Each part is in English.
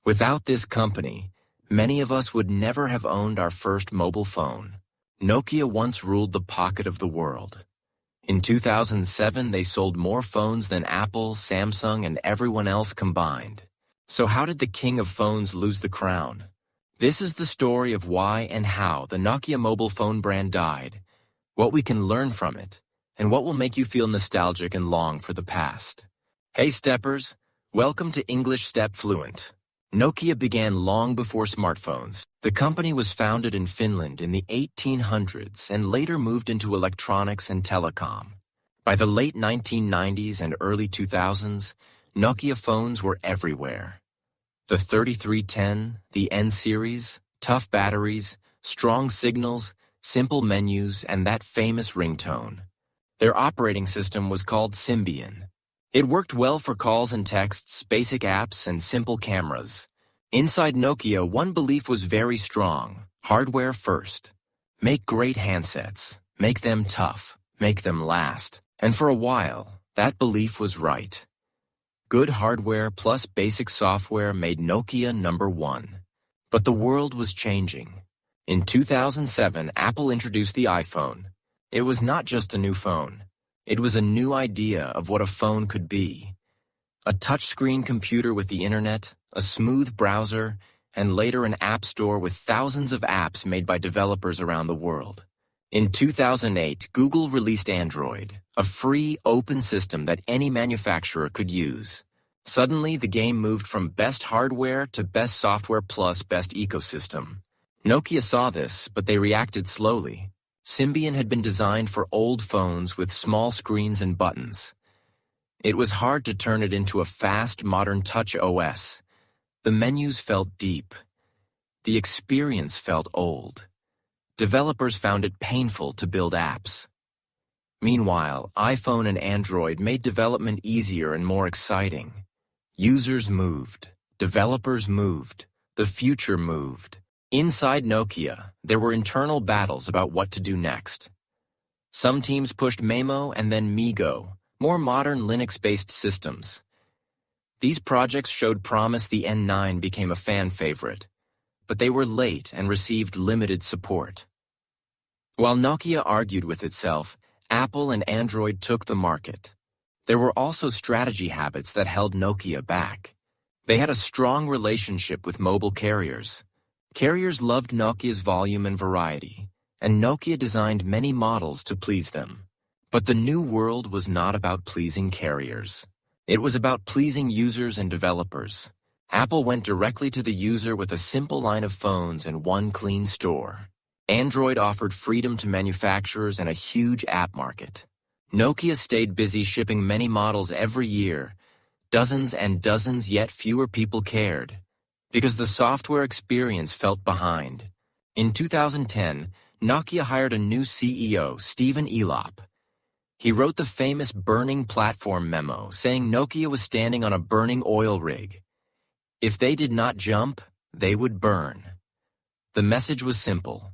Without this company, many of us would never have owned our first mobile phone. Nokia once ruled the pocket of the world. In 2007, they sold more phones than Apple, Samsung, and everyone else combined. So how did the king of phones lose the crown? This is the story of why and how the Nokia mobile phone brand died, what we can learn from it, and what will make you feel nostalgic and long for the past. Hey steppers, welcome to English Step Fluent. Nokia began long before smartphones. The company was founded in Finland in the 1800s and later moved into electronics and telecom. By the late 1990s and early 2000s, Nokia phones were everywhere. The 3310, the N series, tough batteries, strong signals, simple menus, and that famous ringtone. Their operating system was called Symbian. It worked well for calls and texts, basic apps, and simple cameras. Inside Nokia, one belief was very strong: hardware first. Make great handsets, make them tough, make them last. And for a while, that belief was right. Good hardware plus basic software made Nokia number one. But the world was changing. In 2007, Apple introduced the iPhone. It was not just a new phone. It was a new idea of what a phone could be. A touchscreen computer with the internet, a smooth browser, and later an app store with thousands of apps made by developers around the world. In 2008, Google released Android, a free, open system that any manufacturer could use. Suddenly, the game moved from best hardware to best software plus best ecosystem. Nokia saw this, but they reacted slowly. Symbian had been designed for old phones with small screens and buttons. It was hard to turn it into a fast, modern touch OS. The menus felt deep. The experience felt old. Developers found it painful to build apps. Meanwhile, iPhone and Android made development easier and more exciting. Users moved. Developers moved. The future moved. Inside Nokia, there were internal battles about what to do next. Some teams pushed Maemo and then MeeGo, more modern Linux-based systems. These projects showed promise. The N9 became a fan favorite, but they were late and received limited support. While Nokia argued with itself, Apple and Android took the market. There were also strategy habits that held Nokia back. They had a strong relationship with mobile carriers. Carriers loved Nokia's volume and variety, and Nokia designed many models to please them. But the new world was not about pleasing carriers. It was about pleasing users and developers. Apple went directly to the user with a simple line of phones and one clean store. Android offered freedom to manufacturers and a huge app market. Nokia stayed busy shipping many models every year, dozens and dozens, yet fewer people cared, because the software experience felt behind. In 2010, Nokia hired a new CEO, Stephen Elop. He wrote the famous burning platform memo, saying Nokia was standing on a burning oil rig. If they did not jump, they would burn. The message was simple: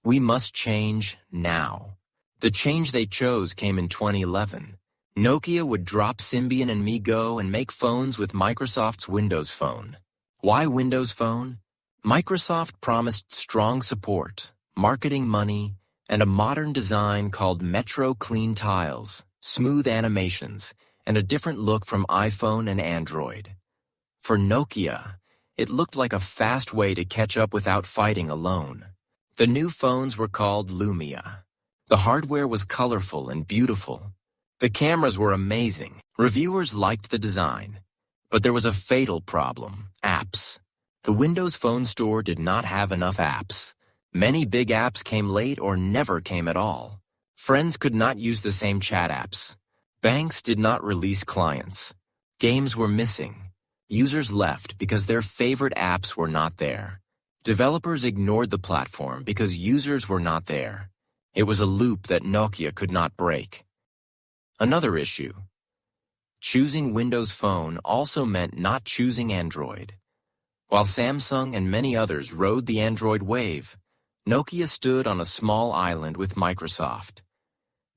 we must change now. The change they chose came in 2011. Nokia would drop Symbian and MeeGo and make phones with Microsoft's Windows Phone. Why Windows Phone? Microsoft promised strong support, marketing money, and a modern design called Metro Clean Tiles, smooth animations, and a different look from iPhone and Android. For Nokia, it looked like a fast way to catch up without fighting alone. The new phones were called Lumia. The hardware was colorful and beautiful. The cameras were amazing. Reviewers liked the design. But there was a fatal problem: apps. The Windows Phone store did not have enough apps. Many big apps came late or never came at all. Friends could not use the same chat apps. Banks did not release clients. Games were missing. Users left because their favorite apps were not there. Developers ignored the platform because users were not there. It was a loop that Nokia could not break. Another issue: choosing Windows Phone also meant not choosing Android. While Samsung and many others rode the Android wave, Nokia stood on a small island with Microsoft.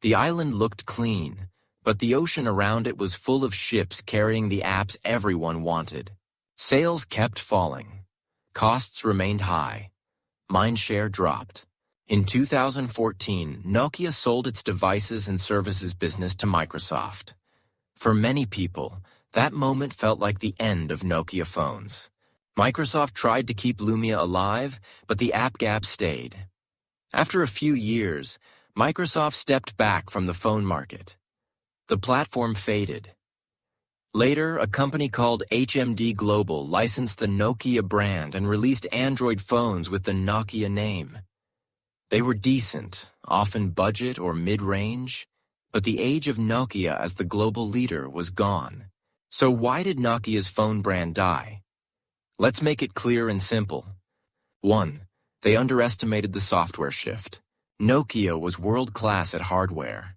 The island looked clean, but the ocean around it was full of ships carrying the apps everyone wanted. Sales kept falling. Costs remained high. Mindshare dropped. In 2014, Nokia sold its devices and services business to Microsoft. For many people, that moment felt like the end of Nokia phones. Microsoft tried to keep Lumia alive, but the app gap stayed. After a few years, Microsoft stepped back from the phone market. The platform faded. Later, a company called HMD Global licensed the Nokia brand and released Android phones with the Nokia name. They were decent, often budget or mid-range, but the age of Nokia as the global leader was gone. So why did Nokia's phone brand die? Let's make it clear and simple. 1. They underestimated the software shift. Nokia was world-class at hardware.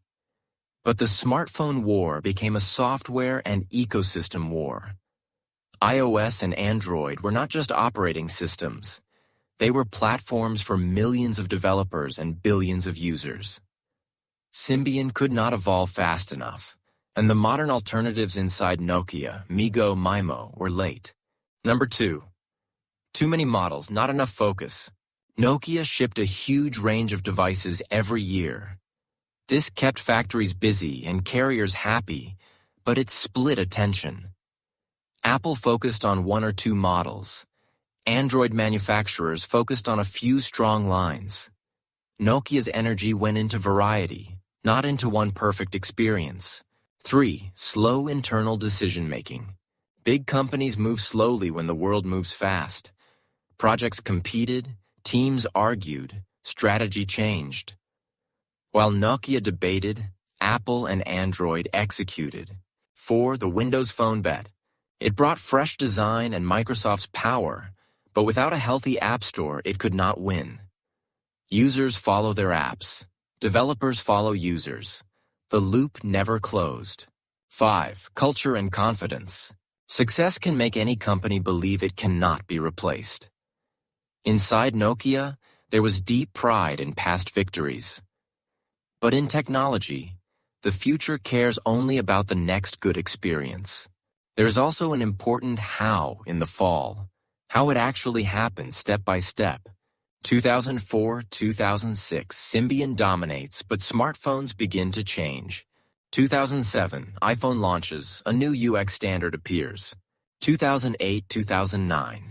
But the smartphone war became a software and ecosystem war. iOS and Android were not just operating systems. They were platforms for millions of developers and billions of users. Symbian could not evolve fast enough, and the modern alternatives inside Nokia, MeeGo, MIMO, were late. Number 2. Too many models, not enough focus. Nokia shipped a huge range of devices every year. This kept factories busy and carriers happy, but it split attention. Apple focused on 1 or 2 models. Android manufacturers focused on a few strong lines. Nokia's energy went into variety, not into one perfect experience. 3. Slow internal decision-making. Big companies move slowly when the world moves fast. Projects competed, teams argued, strategy changed. While Nokia debated, Apple and Android executed. 4. The Windows Phone bet. It brought fresh design and Microsoft's power, but without a healthy app store, it could not win. Users follow their apps. Developers follow users. The loop never closed. 5. Culture and confidence. Success can make any company believe it cannot be replaced. Inside Nokia, there was deep pride in past victories. But in technology, the future cares only about the next good experience. There's also an important how in the fall, how it actually happened step by step. 2004-2006, Symbian dominates, but smartphones begin to change. 2007, iPhone launches, a new UX standard appears. 2008-2009,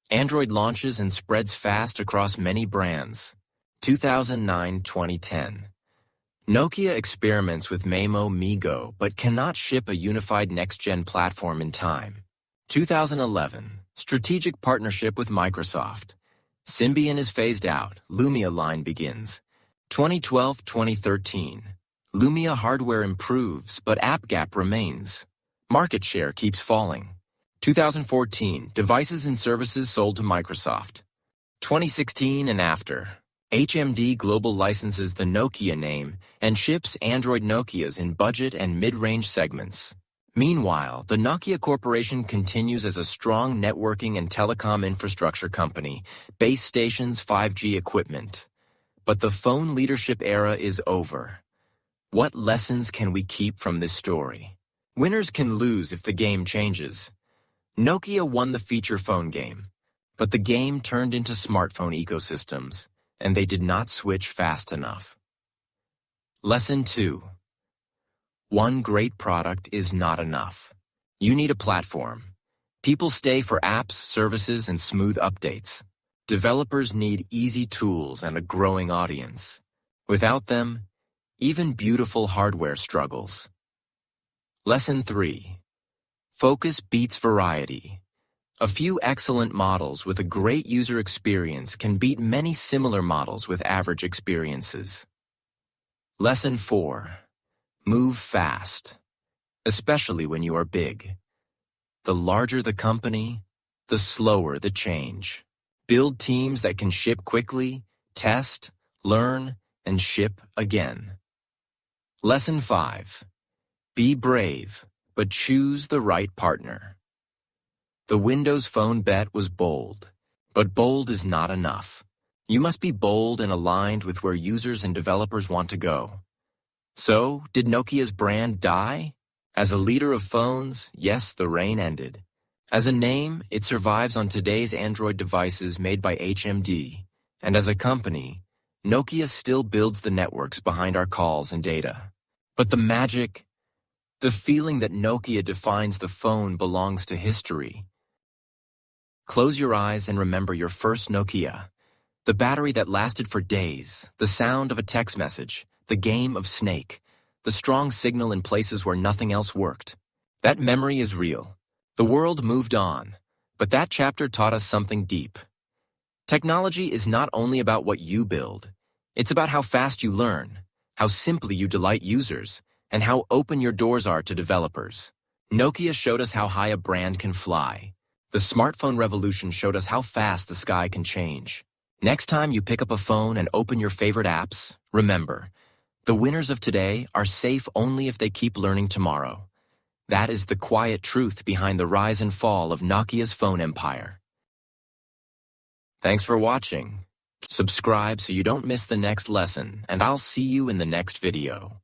Android launches and spreads fast across many brands. 2009-2010, Nokia experiments with MIMO, MeeGo, but cannot ship a unified next-gen platform in time. 2011, strategic partnership with Microsoft. Symbian is phased out, Lumia line begins. 2012-2013, Lumia hardware improves, but app gap remains. Market share keeps falling. 2014, devices and services sold to Microsoft. 2016 and after, HMD Global licenses the Nokia name and ships Android Nokias in budget and mid-range segments. Meanwhile, the Nokia Corporation continues as a strong networking and telecom infrastructure company, base stations, 5G equipment. But the phone leadership era is over. What lessons can we keep from this story? Winners can lose if the game changes. Nokia won the feature phone game, but the game turned into smartphone ecosystems, and they did not switch fast enough. Lesson 2. One great product is not enough. You need a platform. People stay for apps, services, and smooth updates. Developers need easy tools and a growing audience. Without them, even beautiful hardware struggles. Lesson 3. Focus beats variety. A few excellent models with a great user experience can beat many similar models with average experiences. Lesson 4. Move fast, especially when you are big. The larger the company, the slower the change. Build teams that can ship quickly, test, learn, and ship again. Lesson 5. Be brave, but choose the right partner. The Windows Phone bet was bold, but bold is not enough. You must be bold and aligned with where users and developers want to go. So, did Nokia's brand die? As a leader of phones, yes, the reign ended. As a name, it survives on today's Android devices made by HMD, and as a company, Nokia still builds the networks behind our calls and data. But the magic, the feeling that Nokia defines the phone belongs to history. Close your eyes and remember your first Nokia. The battery that lasted for days, the sound of a text message, the game of Snake, the strong signal in places where nothing else worked. That memory is real. The world moved on, but that chapter taught us something deep. Technology is not only about what you build. It's about how fast you learn, how simply you delight users, and how open your doors are to developers. Nokia showed us how high a brand can fly. The smartphone revolution showed us how fast the sky can change. Next time you pick up a phone and open your favorite apps, remember, the winners of today are safe only if they keep learning tomorrow. That is the quiet truth behind the rise and fall of Nokia's phone empire. Thanks for watching. Subscribe so you don't miss the next lesson, and I'll see you in the next video.